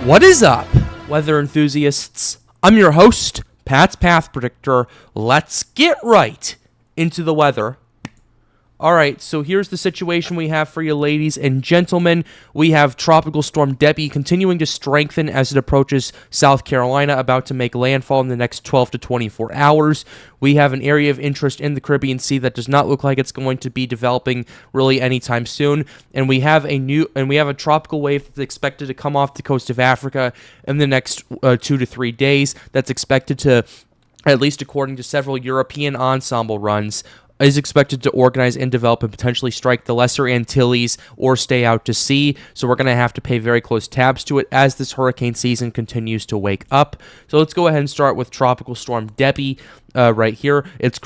What is up, weather enthusiasts? I'm your host, Pat's Path Predictor. Let's get right into the weather. Alright, so here's the situation we have for you, ladies and gentlemen. We have Tropical Storm Debbie continuing to strengthen as it approaches South Carolina, about to make landfall in the next 12 to 24 hours. We have an area of interest in the Caribbean Sea that does not look like it's going to be developing really anytime soon. And we have a tropical wave that's expected to come off the coast of Africa in the next 2 to 3 days. That's expected to, at least according to several European ensemble runs, is expected to organize and develop and potentially strike the Lesser Antilles or stay out to sea. So we're going to have to pay very close tabs to it as this hurricane season continues to wake up. So let's go ahead and start with Tropical Storm Debbie right here. Its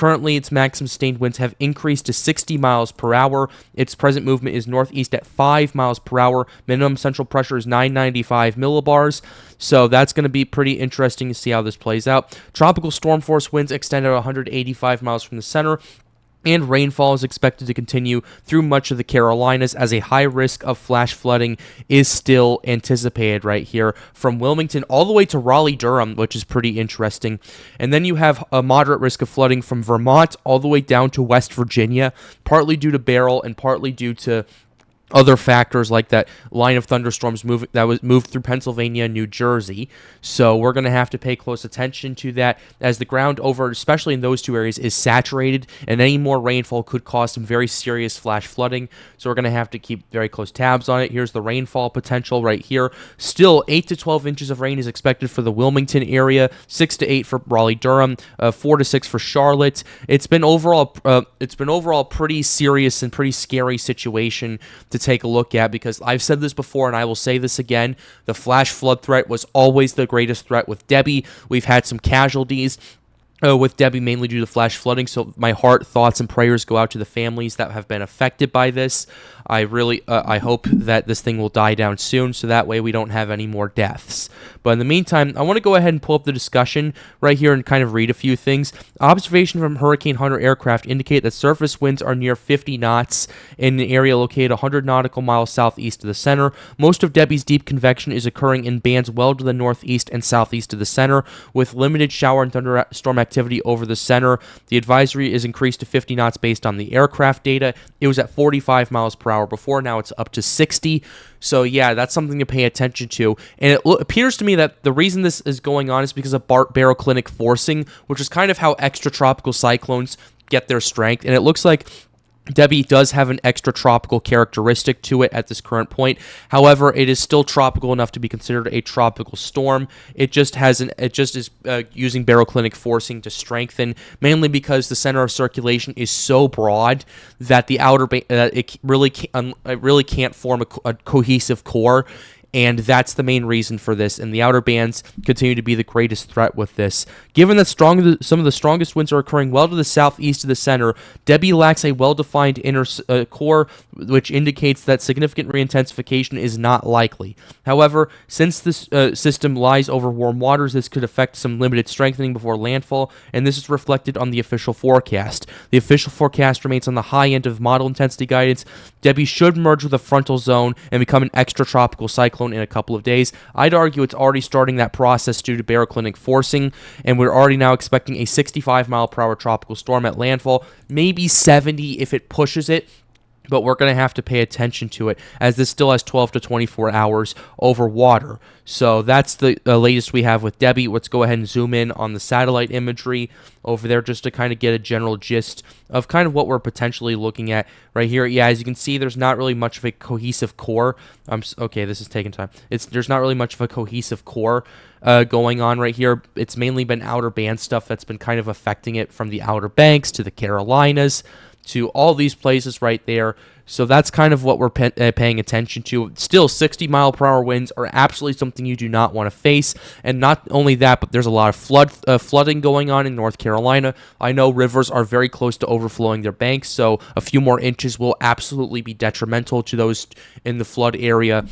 maximum sustained winds have increased to 60 miles per hour. Its present movement is northeast at 5 miles per hour. Minimum central pressure is 995 millibars. So that's going to be pretty interesting to see how this plays out. Tropical storm force winds extend at 185 miles from the center, and rainfall is expected to continue through much of the Carolinas as a high risk of flash flooding is still anticipated right here from Wilmington all the way to Raleigh-Durham, which is pretty interesting. And then you have a moderate risk of flooding from Vermont all the way down to West Virginia, partly due to Beryl and partly due to other factors like that line of thunderstorms that was moved through Pennsylvania and New Jersey. So we're going to have to pay close attention to that as the ground over, especially in those two areas, is saturated, and any more rainfall could cause some very serious flash flooding. So we're going to have to keep very close tabs on it. Here's the rainfall potential right here. Still, 8 to 12 inches of rain is expected for the Wilmington area, 6 to 8 for Raleigh-Durham, 4 to 6 for Charlotte. It's been overall pretty serious and pretty scary situation to take a look at, because I've said this before and I will say this again. The flash flood threat was always the greatest threat with Debbie. We've had some casualties with Debbie, mainly due to flash flooding, so my heart, thoughts, and prayers go out to the families that have been affected by this. I hope that this thing will die down soon, so that way we don't have any more deaths. But in the meantime, I want to go ahead and pull up the discussion right here and kind of read a few things. Observation from Hurricane Hunter aircraft indicate that surface winds are near 50 knots in an area located 100 nautical miles southeast of the center. Most of Debbie's deep convection is occurring in bands well to the northeast and southeast of the center, with limited shower and thunderstorm activity over the center. The advisory is increased to 50 knots based on the aircraft data. It was at 45 miles per hour before. Now it's up to 60. So yeah, that's something to pay attention to. And it appears to me that the reason this is going on is because of baroclinic forcing, which is kind of how extratropical cyclones get their strength. And it looks like Debbie does have an extratropical characteristic to it at this current point. However, it is still tropical enough to be considered a tropical storm. It just is using baroclinic forcing to strengthen, mainly because the center of circulation is so broad that the outer it really can't form a cohesive core. And that's the main reason for this, and the outer bands continue to be the greatest threat with this. Given that some of the strongest winds are occurring well to the southeast of the center, Debbie lacks a well-defined inner core, which indicates that significant reintensification is not likely. However, since this system lies over warm waters, this could affect some limited strengthening before landfall, and this is reflected on the official forecast. The official forecast remains on the high end of model intensity guidance. Debbie should merge with a frontal zone and become an extratropical cyclone in a couple of days. I'd argue it's already starting that process due to baroclinic forcing, and we're already now expecting a 65 mile per hour tropical storm at landfall, maybe 70 if it pushes it. But we're going to have to pay attention to it, as this still has 12 to 24 hours over water. So that's the latest we have with Debbie. Let's go ahead and zoom in on the satellite imagery over there just to kind of get a general gist of kind of what we're potentially looking at right here. Yeah, as you can see, there's not really much of a cohesive core. Okay, this is taking time. There's not really much of a cohesive core going on right here. It's mainly been outer band stuff that's been kind of affecting it, from the Outer Banks to the Carolinas to all these places right there. So that's kind of what we're paying attention to. Still, 60 mile per hour winds are absolutely something you do not want to face. And not only that, but there's a lot of flooding going on in North Carolina. I know rivers are very close to overflowing their banks, so a few more inches will absolutely be detrimental to those in the flood area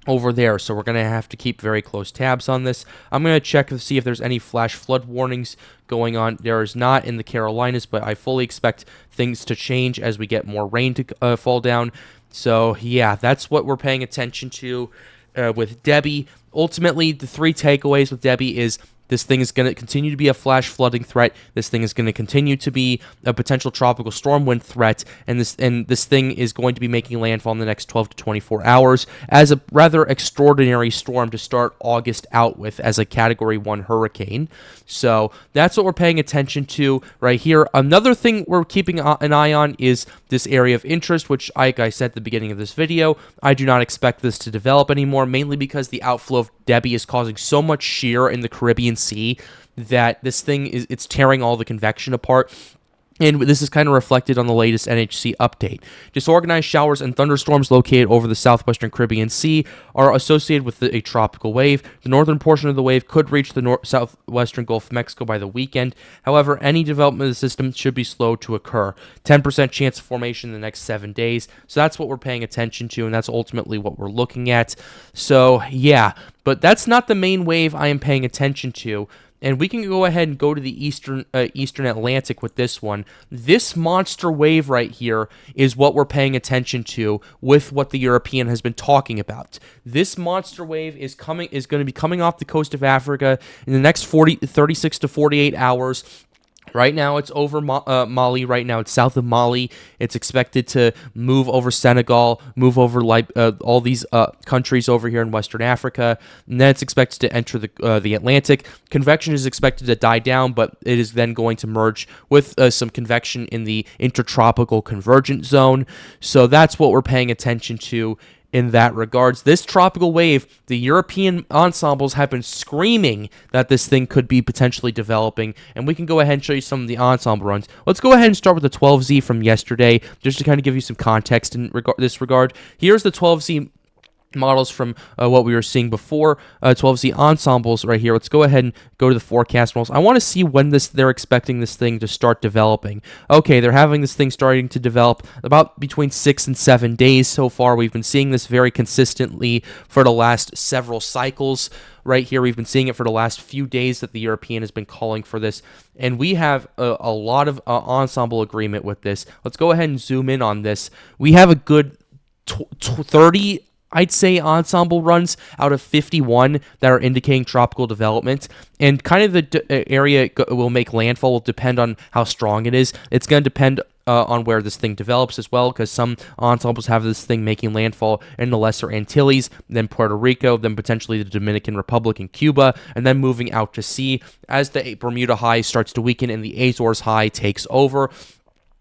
over there. So we're going to have to keep very close tabs on this. I'm going to check to see if there's any flash flood warnings going on. There is not in the Carolinas, but I fully expect things to change as we get more rain to fall down. So yeah, that's what we're paying attention to. with Debbie. Ultimately, the three takeaways with Debbie is this thing is going to continue to be a flash flooding threat. This thing is going to continue to be a potential tropical storm wind threat, and this thing is going to be making landfall in the next 12 to 24 hours as a rather extraordinary storm to start August out with as a Category 1 hurricane. So that's what we're paying attention to right here. Another thing we're keeping an eye on is this area of interest, which, like I said at the beginning of this video, I do not expect this to develop anymore, mainly because the outflow of Debbie is causing so much shear in the Caribbean Sea that this thing it's tearing all the convection apart. And this is kind of reflected on the latest NHC update. Disorganized showers and thunderstorms located over the southwestern Caribbean Sea are associated with a tropical wave. The northern portion of the wave could reach the southwestern Gulf of Mexico by the weekend. However, any development of the system should be slow to occur. 10% chance of formation in the next 7 days. So that's what we're paying attention to, and that's ultimately what we're looking at. So, yeah, but that's not the main wave I am paying attention to. And we can go ahead and go to the eastern Atlantic with this one. This monster wave right here is what we're paying attention to with what the European has been talking about. This monster wave is going to be coming off the coast of Africa in the next 36 to 48 hours. Right now, it's over Mali. Right now, it's south of Mali. It's expected to move over Senegal, move over all these countries over here in Western Africa, and then it's expected to enter the Atlantic. Convection is expected to die down, but it is then going to merge with some convection in the intertropical convergent zone. So that's what we're paying attention to in that regards. This tropical wave, the European ensembles have been screaming that this thing could be potentially developing, and we can go ahead and show you some of the ensemble runs. Let's go ahead and start with the 12Z from yesterday, just to kind of give you some context in this regard. Here's the 12Z models from what we were seeing before, 12Z ensembles right here. Let's go ahead and go to the forecast models. I want to see when they're expecting this thing to start developing. Okay, they're having this thing starting to develop about between 6 and 7 days so far. We've been seeing this very consistently for the last several cycles. Right here, we've been seeing it for the last few days that the European has been calling for this, and we have a lot of ensemble agreement with this. Let's go ahead and zoom in on this. We have a good 30, I'd say, ensemble runs out of 51 that are indicating tropical development, and kind of the area it will make landfall will depend on how strong it is. It's going to depend on where this thing develops as well, because some ensembles have this thing making landfall in the Lesser Antilles, then Puerto Rico, then potentially the Dominican Republic and Cuba, and then moving out to sea as the Bermuda high starts to weaken and the Azores high takes over.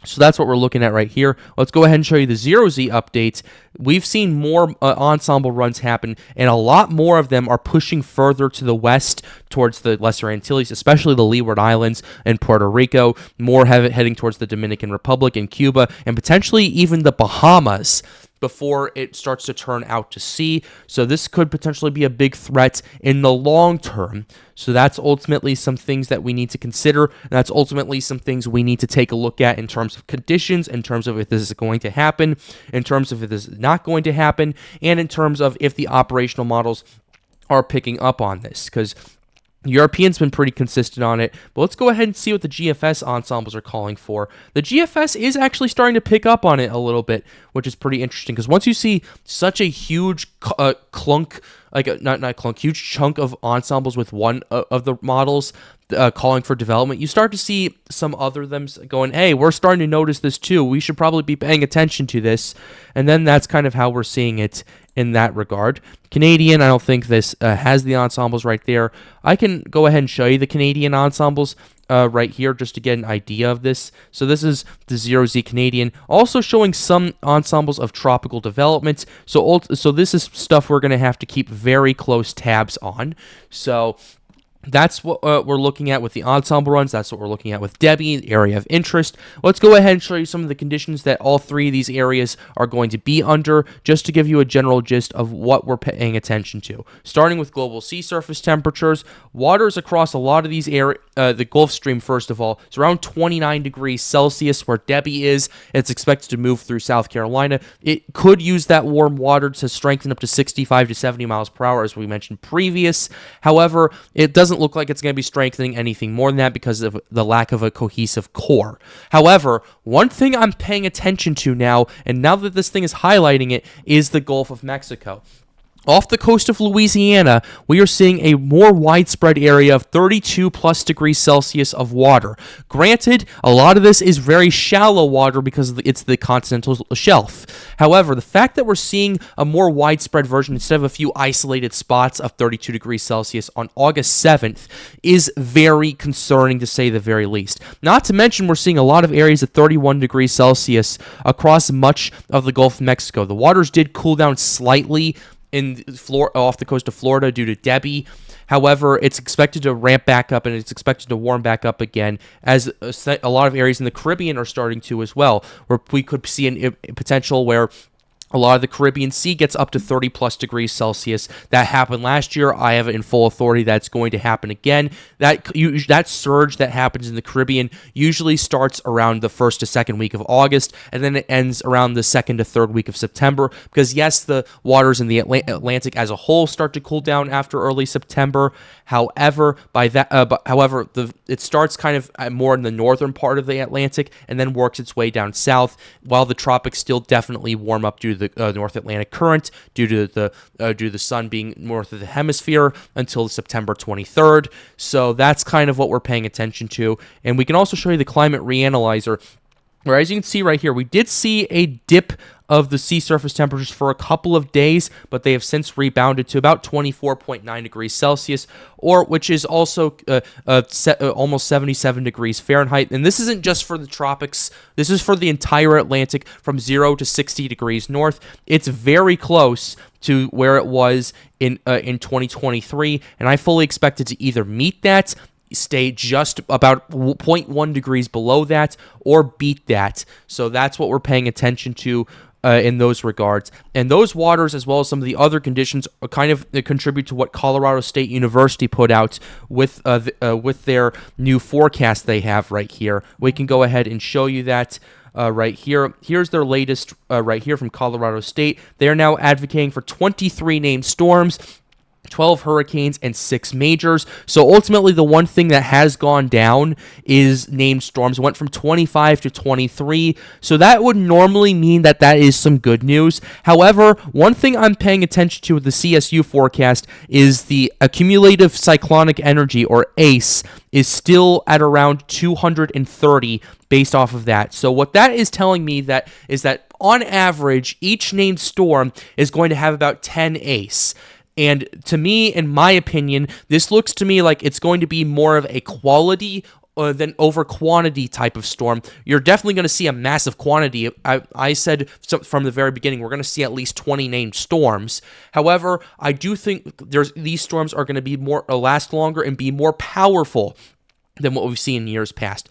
So that's what we're looking at right here. Let's go ahead and show you the 0Z updates. We've seen more ensemble runs happen, and a lot more of them are pushing further to the west towards the Lesser Antilles, especially the Leeward Islands and Puerto Rico, more heading towards the Dominican Republic and Cuba, and potentially even the Bahamas before it starts to turn out to sea. So this could potentially be a big threat in the long term. So that's ultimately some things that we need to consider. And that's ultimately some things we need to take a look at in terms of conditions, in terms of if this is going to happen, in terms of if this is not going to happen, and in terms of if the operational models are picking up on this. Because Europeans been pretty consistent on it, but let's go ahead and see what the GFS ensembles are calling for. The GFS is actually starting to pick up on it a little bit, which is pretty interesting, because once you see such a huge clunk, like not clunk, huge chunk of ensembles with one of the models calling for development, you start to see some other them going, hey, we're starting to notice this too. We should probably be paying attention to this. And then that's kind of how we're seeing it in that regard. Canadian, I don't think this has the ensembles right there. I can go ahead and show you the Canadian ensembles right here just to get an idea of this. So this is the 0Z Canadian, also showing some ensembles of tropical development. So this is stuff we're going to have to keep very close tabs on. So that's what we're looking at with the ensemble runs. That's what we're looking at with Debbie, the area of interest. Let's go ahead and show you some of the conditions that all three of these areas are going to be under, just to give you a general gist of what we're paying attention to. Starting with global sea surface temperatures, waters across a lot of these areas, the Gulf Stream, first of all, is around 29 degrees Celsius where Debbie is. It's expected to move through South Carolina. It could use that warm water to strengthen up to 65 to 70 miles per hour, as we mentioned previous. However, it doesn't look like it's going to be strengthening anything more than that because of the lack of a cohesive core. However, one thing I'm paying attention to now, and now that this thing is highlighting it, is the Gulf of Mexico. Off the coast of Louisiana, we are seeing a more widespread area of 32 plus degrees Celsius of water. Granted, a lot of this is very shallow water because it's the continental shelf. However, the fact that we're seeing a more widespread version instead of a few isolated spots of 32 degrees Celsius on August 7th is very concerning, to say the very least. Not to mention, we're seeing a lot of areas at 31 degrees Celsius across much of the Gulf of Mexico. The waters did cool down slightly off the coast of Florida due to Debbie. However, it's expected to ramp back up and it's expected to warm back up again as a lot of areas in the Caribbean are starting to as well, where we could see a potential where a lot of the Caribbean Sea gets up to 30 plus degrees Celsius. That happened last year. I have it in full authority that's going to happen again. That surge that happens in the Caribbean usually starts around the first to second week of August, and then it ends around the second to third week of September. Because yes, the waters in the Atlantic as a whole start to cool down after early September. However, it starts kind of more in the northern part of the Atlantic and then works its way down south, while the tropics still definitely warm up due to the North Atlantic current, due to the sun being north of the hemisphere until September 23rd. So that's kind of what we're paying attention to. And we can also show you the climate reanalyzer, where, as you can see right here, we did see a dip of the sea surface temperatures for a couple of days, but they have since rebounded to about 24.9 degrees Celsius, which is also almost 77 degrees Fahrenheit. And this isn't just for the tropics. This is for the entire Atlantic from 0 to 60 degrees north. It's very close to where it was in 2023, and I fully expect it to either meet that, stay just about 0.1 degrees below that, or beat that. So that's what we're paying attention to in those regards. And those waters, as well as some of the other conditions, kind of contribute to what Colorado State University put out with their new forecast they have right here. We can go ahead and show you that. Right here. Here's their latest right here from Colorado State. They are now advocating for 23 named storms, 12 hurricanes, and 6 majors. So ultimately, the one thing that has gone down is named storms. It went from 25 to 23. So that would normally mean that is some good news. However, one thing I'm paying attention to with the CSU forecast is the accumulative cyclonic energy, or ACE, is still at around 230 based off of that. So what that is telling me is that on average, each named storm is going to have about 10 ACE. And to me, in my opinion, this looks to me like it's going to be more of a quality than over quantity type of storm. You're definitely going to see a massive quantity. I said from the very beginning, we're going to see at least 20 named storms. However, I do think these storms are going to last longer and be more powerful than what we've seen in years past.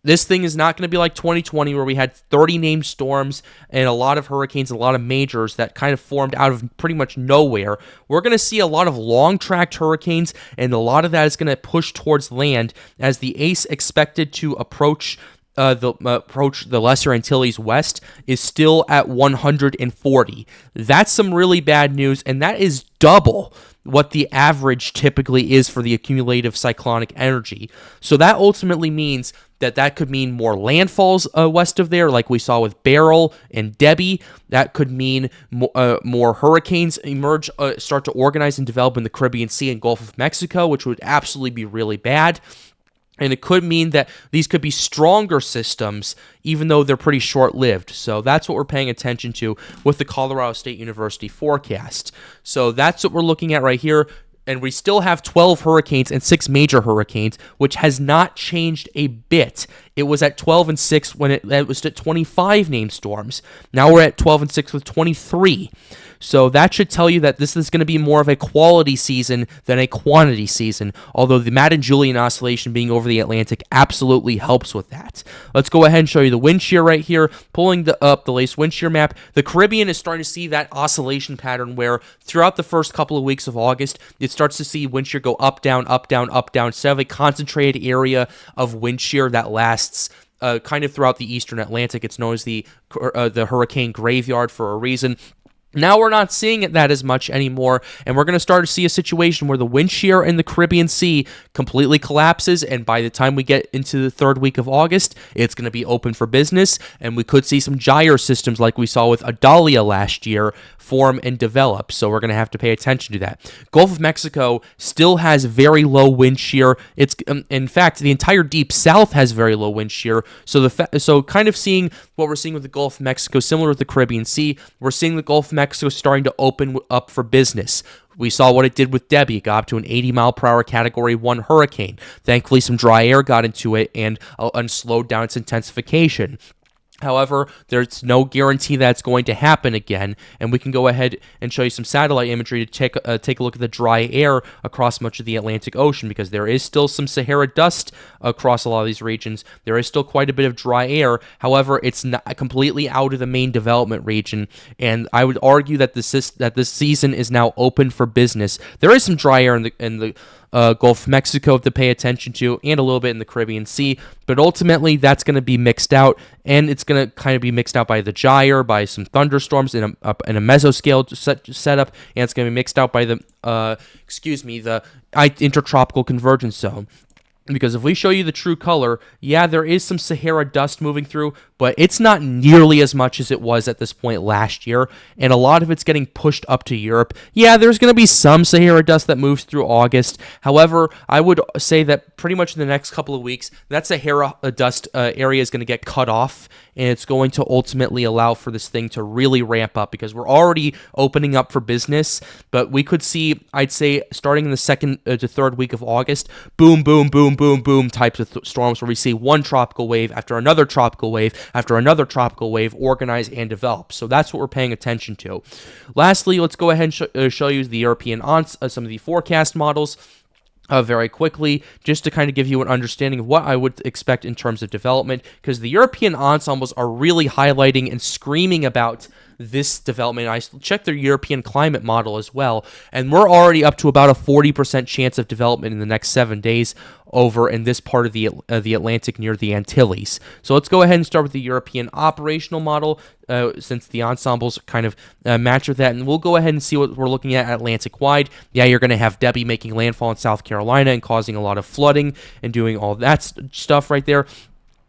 This thing is not going to be like 2020, where we had 30 named storms and a lot of hurricanes, a lot of majors that kind of formed out of pretty much nowhere. We're going to see a lot of long-tracked hurricanes, and a lot of that is going to push towards land as the ACE expected to approach the Lesser Antilles west is still at 140. That's some really bad news, and that is double what the average typically is for the accumulative cyclonic energy. So that ultimately means that could mean more landfalls west of there, like we saw with Beryl and Debbie. That could mean more hurricanes start to organize and develop in the Caribbean Sea and Gulf of Mexico, which would absolutely be really bad. And it could mean that these could be stronger systems, even though they're pretty short-lived. So that's what we're paying attention to with the Colorado State University forecast. So that's what we're looking at right here. And we still have 12 hurricanes and 6 major hurricanes, which has not changed a bit. It was at 12 and 6 when it was at 25 named storms. Now we're at 12 and 6 with 23. So that should tell you that this is going to be more of a quality season than a quantity season, although the Matt and Julian oscillation being over the Atlantic absolutely helps with that. Let's go ahead and show you the wind shear right here. Pulling up the latest wind shear map, the Caribbean is starting to see that oscillation pattern where throughout the first couple of weeks of August, it starts to see wind shear go up, down, up, down, up, down, instead of a concentrated area of wind shear that lasts kind of throughout the eastern Atlantic. It's known as the hurricane graveyard for a reason. Now we're not seeing that as much anymore, and we're going to start to see a situation where the wind shear in the Caribbean Sea completely collapses, and by the time we get into the third week of August, it's going to be open for business, and we could see some gyre systems like we saw with Adalia last year form and develop, so we're going to have to pay attention to that. Gulf of Mexico still has very low wind shear. It's in fact, the entire deep south has very low wind shear, so kind of seeing what we're seeing with the Gulf of Mexico, similar with the Caribbean Sea, we're seeing the Gulf of Mexico starting to open up for business. We saw what it did with Debbie. It got up to an 80-mile-per-hour Category 1 hurricane. Thankfully, some dry air got into it and slowed down its intensification. However, there's no guarantee that's going to happen again, and we can go ahead and show you some satellite imagery to take a look at the dry air across much of the Atlantic Ocean, because there is still some Sahara dust across a lot of these regions. There is still quite a bit of dry air. However, it's not completely out of the main development region, and I would argue that this season is now open for business. There is some dry air in the Gulf of Mexico to pay attention to, and a little bit in the Caribbean Sea, but ultimately that's going to be mixed out, and it's going to kind of be mixed out by the gyre, by some thunderstorms in a mesoscale setup, and it's going to be mixed out by the intertropical convergence zone. Because if we show you the true color, yeah, there is some Sahara dust moving through, but it's not nearly as much as it was at this point last year, and a lot of it's getting pushed up to Europe. Yeah, there's going to be some Sahara dust that moves through August. However, I would say that pretty much in the next couple of weeks, that Sahara dust area is going to get cut off, and it's going to ultimately allow for this thing to really ramp up, because we're already opening up for business, but we could see, I'd say, starting in the second to third week of August, boom, boom, boom, boom, boom types of storms where we see one tropical wave after another tropical wave after another tropical wave organize and develop. So that's what we're paying attention to. Lastly, let's go ahead and show you the European some of the forecast models. Very quickly, just to kind of give you an understanding of what I would expect in terms of development, because the European ensembles are really highlighting and screaming about this development. I checked their European climate model as well, and we're already up to about a 40% chance of development in the next 7 days over in this part of the Atlantic near the Antilles. So let's go ahead and start with the European operational model, since the ensembles kind of match with that, and we'll go ahead and see what we're looking at Atlantic-wide. Yeah, you're going to have Debbie making landfall in South Carolina and causing a lot of flooding and doing all that stuff right there.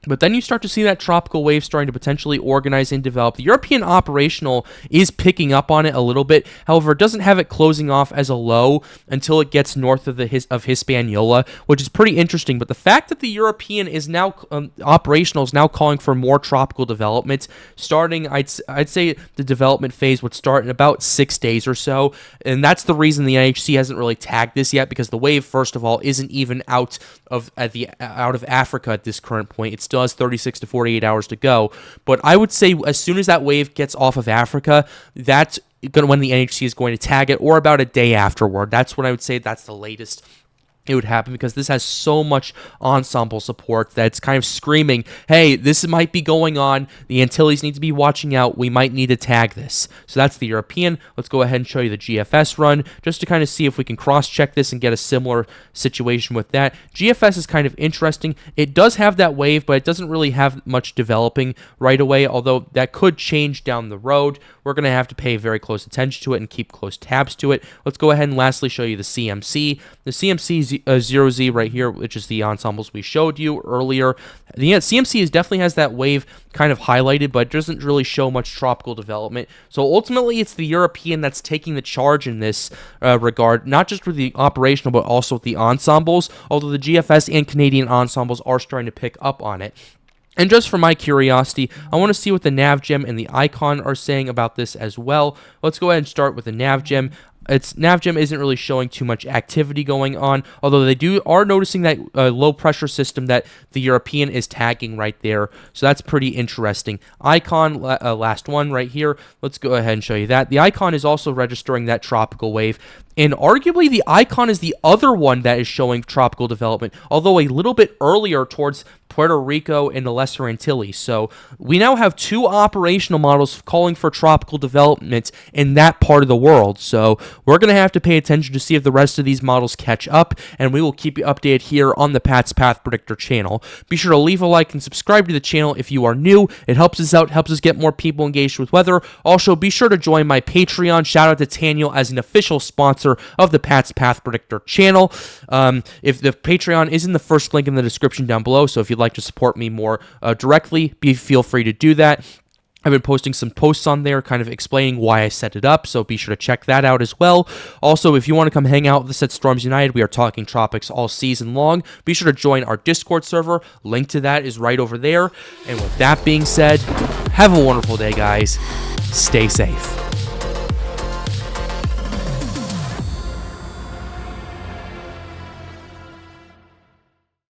But then you start to see that tropical wave starting to potentially organize and develop. The European operational is picking up on it a little bit. However, it doesn't have it closing off as a low until it gets north of Hispaniola, which is pretty interesting. But the fact that the European is now operational is now calling for more tropical development, starting, I'd say the development phase would start in about 6 days or so. And that's the reason the NHC hasn't really tagged this yet, because the wave, first of all, isn't even out of Africa at this current point. It's still has 36 to 48 hours to go. But I would say as soon as that wave gets off of Africa, that's when the NHC is going to tag it, or about a day afterward. That's when I would say that's the latest it would happen, because this has so much ensemble support that it's kind of screaming, hey, this might be going on. The Antilles need to be watching out. We might need to tag this. So that's the European. Let's go ahead and show you the GFS run, just to kind of see if we can cross-check this and get a similar situation with that. GFS is kind of interesting. It does have that wave, but it doesn't really have much developing right away, although that could change down the road. We're going to have to pay very close attention to it and keep close tabs to it. Let's go ahead and lastly show you the CMC. The CMC 0Z right here, which is the ensembles we showed you earlier. The CMC definitely has that wave kind of highlighted, but it doesn't really show much tropical development. So ultimately, it's the European that's taking the charge in this regard, not just with the operational, but also with the ensembles, although the GFS and Canadian ensembles are starting to pick up on it. And just for my curiosity, I want to see what the NavGem and the Icon are saying about this as well. Let's go ahead and start with the NavGem. NavGem isn't really showing too much activity going on, although they are noticing that low pressure system that the European is tagging right there. So that's pretty interesting. Icon, last one right here. Let's go ahead and show you that. The Icon is also registering that tropical wave. And arguably the icon is the other one that is showing tropical development, although a little bit earlier towards Puerto Rico and the Lesser Antilles. So we now have 2 operational models calling for tropical development in that part of the world. So we're going to have to pay attention to see if the rest of these models catch up, and we will keep you updated here on the Pat's Path Predictor channel. Be sure to leave a like and subscribe to the channel if you are new. It helps us out, helps us get more people engaged with weather. Also, be sure to join my Patreon. Shout out to Daniel as an official sponsor of the Pat's Path Predictor channel. If the Patreon is in the first link in the description down below, so if you'd like to support me more directly, feel free to do that. I've been posting some posts on there kind of explaining why I set it up, so be sure to check that out as well. Also, if you want to come hang out with us at Storms United, we are talking tropics all season long. Be sure to join our Discord server. Link to that is right over there. And with that being said, have a wonderful day, guys. Stay safe.